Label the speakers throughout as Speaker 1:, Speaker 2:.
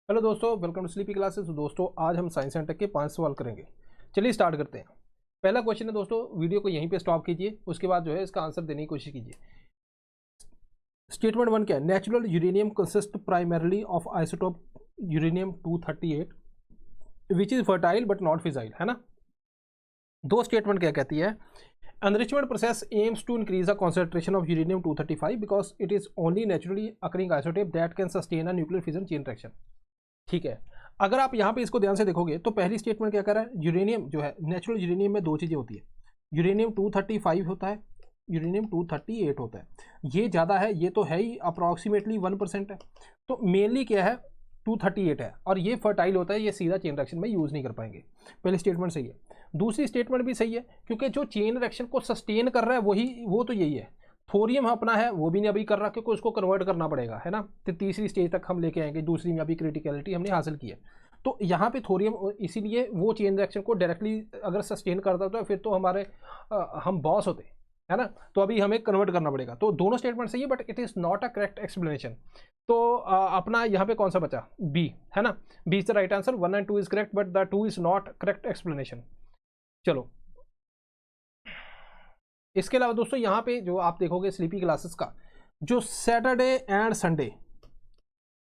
Speaker 1: Hello दोस्तों, welcome to sleepy classes. दोस्तों आज हम साइंस एंड टेक के 5 सवाल करेंगे। चलिए स्टार्ट करते हैं। पहला क्वेश्चन है दोस्तों, वीडियो को यहीं पे स्टॉप कीजिए, उसके बाद जो है इसका आंसर देने की कोशिश कीजिए। स्टेटमेंट 1 क्या है? Natural uranium consist primarily of isotope uranium 238 which is fertile but not fissile, है ना। दो स्टेटमेंट क्या कहती है? Enrichment process aims to increase the concentration of uranium 235 because it is only naturally occurring isotope that can sustain a nuclear fission chain reaction. ठीक है, अगर आप यहाँ पे इसको ध्यान से देखोगे तो पहली स्टेटमेंट क्या कर रहा है? यूरेनियम जो है, नेचुरल यूरेनियम में दो चीज़ें होती है। यूरेनियम 235 होता है, यूरेनियम 238 होता है। ये ज़्यादा है, ये तो है ही, अप्रॉक्सीमेटली 1% है। तो मेनली क्या है? 238 है और ये फर्टाइल होता है, ये सीधा चेन रिएक्शन में यूज़ नहीं कर पाएंगे। पहली स्टेटमेंट सही है। दूसरी स्टेटमेंट भी सही है, क्योंकि जो चेन रिएक्शन को सस्टेन कर रहा है वो तो यही है। थोरियम अपना है वो भी नहीं अभी कर रहा, क्योंकि उसको कन्वर्ट करना पड़ेगा, है ना। तो तीसरी स्टेज तक हम लेके आएंगे, दूसरी में अभी क्रिटिकलिटी हमने हासिल की है। तो यहाँ पे थोरियम, इसीलिए वो चेन रिएक्शन को डायरेक्टली अगर सस्टेन करता तो फिर तो हमारे हम बॉस होते, है ना। तो अभी हमें कन्वर्ट करना पड़ेगा। तो दोनों स्टेटमेंट सही है, but it is not a correct explanation. तो अपना यहाँ पे कौन सा बचा? बी, है ना। B is the right answer. 1 and 2 is correct, but the 2 is not correct explanation. चलो, इसके अलावा दोस्तों यहाँ पे जो आप देखोगे स्लीपी क्लासेस का, जो सैटरडे एंड संडे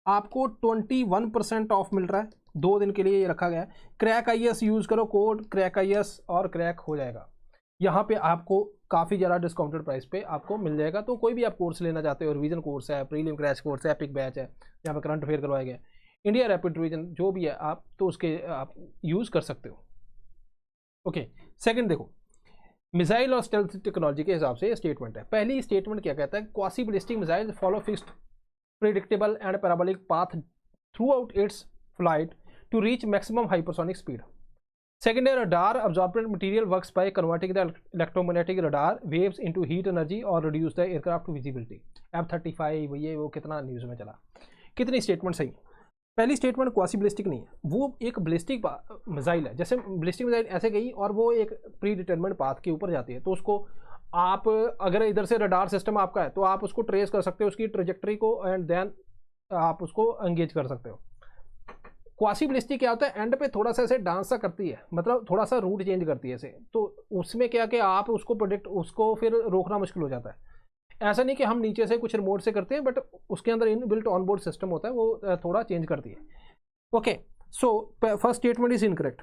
Speaker 1: आपको 21% ऑफ मिल रहा है। 2 दिन के लिए ये रखा गया है। क्रैक IAS यूज़ करो, कोड क्रैक IAS और क्रैक हो जाएगा। यहाँ पे आपको काफ़ी ज़्यादा डिस्काउंटेड प्राइस पे आपको मिल जाएगा। तो कोई भी आप कोर्स लेना चाहते हो, रिवीजन कोर्स है, प्रीलिम क्रैश कोर्स है, एपिक बैच है, यहाँ पे करंट अफेयर करवाए गए, इंडिया रैपिड रिवीजन जो भी है, आप तो उसके आप यूज़ कर सकते हो। ओके, सेकंड देखो, मिसाइल और स्टेल्थ टेक्नोलॉजी के हिसाब से ये स्टेटमेंट है। पहली स्टेटमेंट क्या कहता है? Quasi ballistic missile follow fixed predictable and parabolic path throughout its flight to reach maximum hypersonic speed. Second, radar absorbent material works by converting the electromagnetic radar waves into heat energy or reduce the aircraft visibility. F-35 ये वो कितना news में चला। कितनी statement सही? पहली statement quasi ballistic नहीं है, वो एक बैलिस्टिक मिसाइल है। जैसे बैलिस्टिक मिसाइल ऐसे गई और वो एक प्री डिटरमिनेड पाथ के ऊपर जाती है, तो उसको आप अगर इधर से रडार सिस्टम आपका है तो आप उसको ट्रेस कर सकते हो, उसकी ट्रेजेक्टरी को, एंड देन आप उसको एंगेज कर सकते हो। क्वासी बैलिस्टिक क्या होता है? एंड पे थोड़ा सा ऐसे डांस सा करती है, मतलब थोड़ा सा रूट चेंज करती है ऐसे। तो उसमें क्या कि आप उसको प्रोडिक्ट, उसको फिर रोकना मुश्किल हो जाता है। ऐसा नहीं कि हम नीचे से कुछ रिमोट से करते हैं, बट उसके अंदर इनबिल्ट ऑनबोर्ड सिस्टम होता है, वो थोड़ा चेंज करती है। Okay, so first statement is incorrect.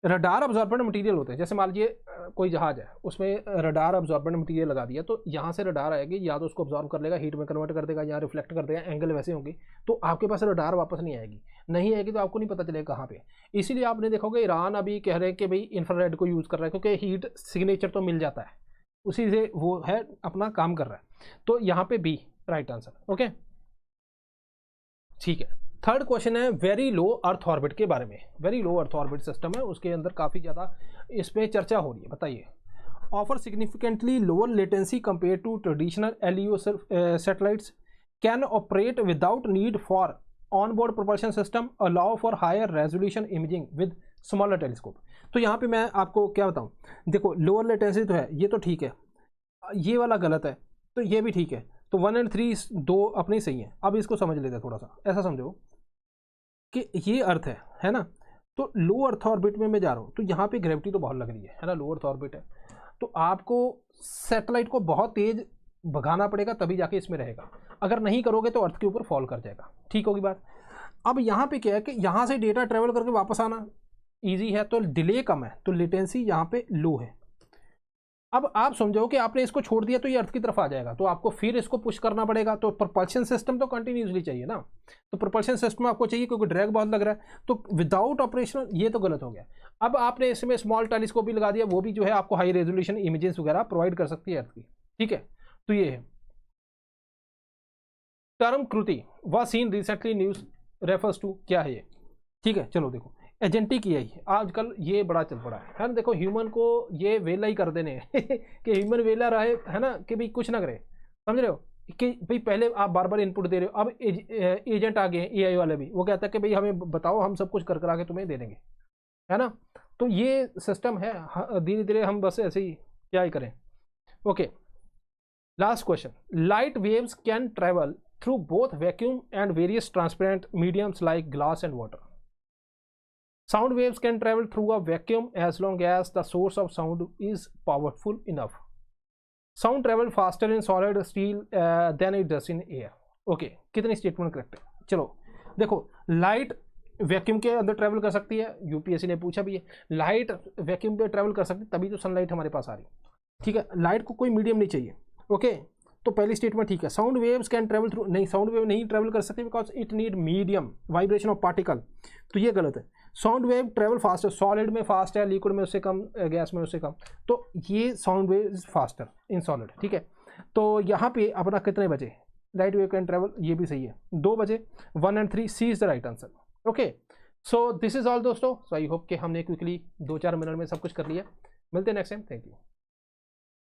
Speaker 1: Radar absorbent material होते हैं, जैसे मान लीजिए कोई जहाज है, उसमें रडार अब्जॉर्बेंट मटेरियल लगा दिया, तो यहाँ से रडार आएगी, या तो उसको अब्जॉर्ब कर लेगा, हीट में कन्वर्ट कर देगा, या रिफ्लेक्ट कर देगा, एंगल वैसे होंगे, तो आपके पास रडार वापस नहीं आएगी। नहीं आएगी तो आपको नहीं पता चलेगा कहाँ पे। इसीलिए आपने देखोगे ईरान अभी कह रहे हैं कि भाई इंफ्रारेड को यूज़ कर रहा है, क्योंकि हीट सिग्नेचर तो मिल जाता है, उसी से वो है अपना काम कर रहा है। तो यहाँ पे बी राइट आंसर। ओके, ठीक है। थर्ड क्वेश्चन है वेरी लो अर्थ ऑर्बिट के बारे में। Very low earth orbit system है, उसके अंदर काफ़ी ज़्यादा इसमें चर्चा हो रही है। बताइए, offer significantly lower latency compare to traditional LEO satellites, can operate without need for onboard propulsion system, allow for higher resolution imaging with smaller telescope. तो यहाँ पे मैं आपको क्या बताऊँ, देखो लोअर लेटेंसी तो है, ये तो ठीक है, ये वाला गलत है, तो ये भी ठीक है। तो 1 and 3 दो अपने सही हैं। अब इसको समझ लेते हैं, थोड़ा सा ऐसा समझो कि ये अर्थ है ना। तो लो अर्थ ऑर्बिट में मैं जा रहा हूँ, तो यहाँ पे ग्रेविटी तो बहुत लग रही है ना, लो अर्थ ऑर्बिट है, तो आपको सैटेलाइट को बहुत तेज भगाना पड़ेगा, तभी जाके इसमें रहेगा। अगर नहीं करोगे तो अर्थ के ऊपर फॉल कर जाएगा। ठीक होगी बात। अब यहाँ पे क्या है कि यहाँ से डेटा ट्रेवल करके वापस आना ईजी है, तो डिले कम है, तो लेटेंसी यहाँ पे लो है। अब आप समझो कि आपने इसको छोड़ दिया तो ये अर्थ की तरफ आ जाएगा, तो आपको फिर इसको पुश करना पड़ेगा। तो प्रोपल्शन सिस्टम तो कंटिन्यूसली चाहिए ना, तो प्रोपल्शन सिस्टम आपको चाहिए, क्योंकि ड्रैग बहुत लग रहा है। तो विदाउट ऑपरेशनल ये तो गलत हो गया। अब आपने इसमें स्मॉल टेलीस्कोप भी लगा दिया, वो भी जो है आपको हाई रेजोल्यूशन इमेजेस वगैरह प्रोवाइड कर सकती है अर्थ की। ठीक है, तो ये है term Kriti was seen recently news refers to, क्या है ये? ठीक है, चलो देखो, एजेंटिक AI आजकल ये बड़ा चल पड़ा है ना। देखो ह्यूमन को ये वेला ही कर देने कि ह्यूमन वेला रहे, है ना, कि भाई कुछ ना करे। समझ रहे हो कि भाई पहले आप बार बार इनपुट दे रहे हो, अब एजेंट आ गए AI वाले भी, वो कहता है कि भाई हमें बताओ, हम सब कुछ कर करा के तुम्हें दे देंगे, है ना। तो ये सिस्टम है, धीरे धीरे हम बस ऐसे ही क्या ही करें। Okay, last question, light waves can travel through both vacuum and various transparent mediums like glass and water. Sound waves can travel through a vacuum as long as the source of sound is powerful enough. Sound travel faster in solid steel than it does in air. Okay, कितनी statement correct है? चलो देखो, light vacuum के अंदर travel कर सकती है, UPSC ने पूछा भी है, लाइट वैक्यूम पे ट्रैवल कर सकती है, तभी तो सनलाइट हमारे पास आ रही है। ठीक है, लाइट को कोई मीडियम नहीं चाहिए। ओके, तो पहली स्टेटमेंट ठीक है। Sound waves can travel through, नहीं, साउंड वेव नहीं ट्रैवल कर सकते because it need medium vibration of particle, तो ये गलत है। Sound wave travel faster, solid में फास्ट है, लिक्विड में उससे कम, गैस में उससे कम, तो ये sound wave is faster in solid. ठीक है, तो यहाँ पे अपना कितने बजे लाइट वेव कैन ट्रैवल, ये भी सही है, 2 बजे। 1 and 3 C is the right answer. Okay, so this is all दोस्तों। सो आई होप कि हमने क्विकली 2-4 मिनट में सब कुछ कर लिया। मिलते हैं नेक्स्ट टाइम। Thank you.